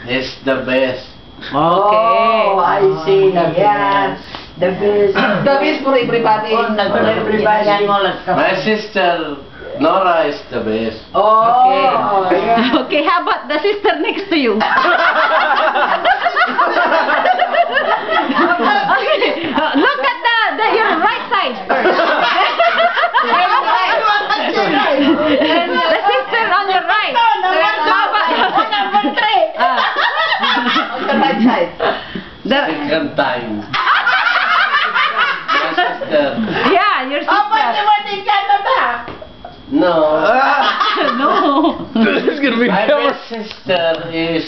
is the best. Okay. Oh, I see. Yeah. The best. The best for everybody. For everybody. My sister Nora is the best. Oh, yeah. Okay, how about the sister next to you? Okay, look at your right side first. And the sister on your right. Number 3. On the right side. Second time. My sister. Yeah, your How about the sister. one in Canada? No. No. This is gonna be My camera. best sister is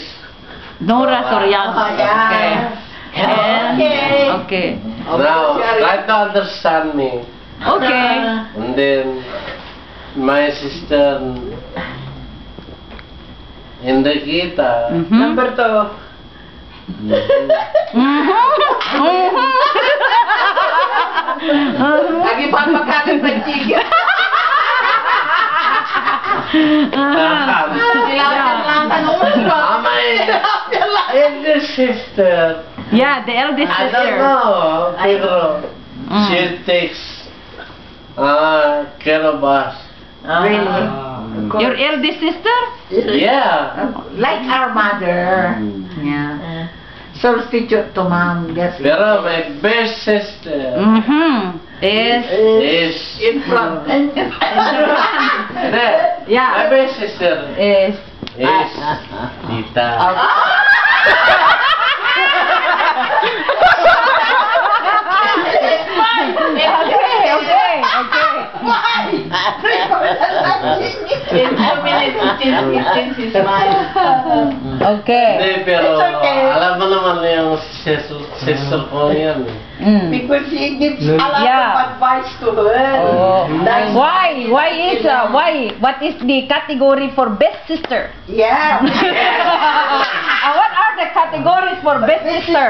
Nora Soriano. Oh, yeah. Okay. Okay. now try to understand me. Okay. And then my sister Indekita. Number 2. Lagi pa magkakalit ng chicken. My eldest sister. Yeah, the eldest I sister. don't know. Pero she takes care of us. Really? Your eldest sister? Yeah. Like our mother. Yeah. Substitute to mom. Yes. Pero my best sister Is is In front. Hindi. Yeah. My best sister is is Tita. okay. Why? In 2 minutes, it is mine. Okay. Hindi, pero It's okay. alam mo naman yung sister ko yan. Because he gives a lot Yeah. of advice to her. Oh. That's Why? Why? What is the category for best sister? Yeah. What are the categories for best sister?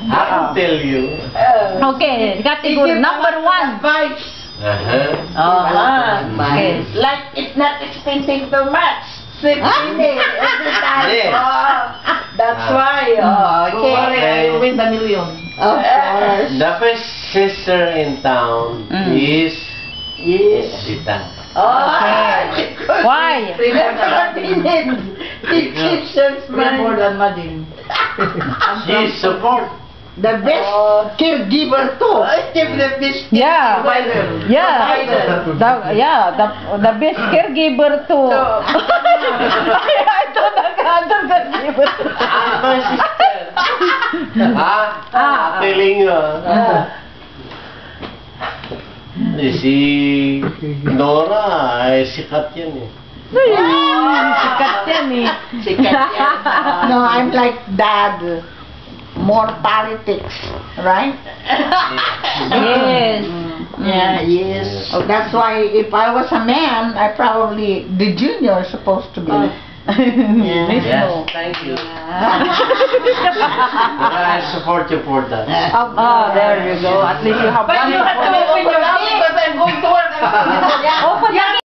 I will tell you. Okay, category number 1. Advice. Okay. Like it's not expensive too much. 6 minutes every time. Yeah. That's why. Okay. You win the million. Of course. The best sister in town is Yes. Tita. Okay. Why? 3 more than minutes. It keeps us 3 more money. than Mading. She support. The best caregiver too. Give the best. Yeah. Provider. Yeah. The best caregiver too. I don't know the caregiver. My sister. Telling you. Si Nora, ay sikat yan eh. Sikat yan eh. No, I'm like dad. More politics, right? Yes. Yeah, yes. That's why if I was a man, I probably the junior is supposed to be. Yes, thank you. I support you for that. Oh, there you go. At least you have But one. you have to open your mouth because I'm going to work. Open your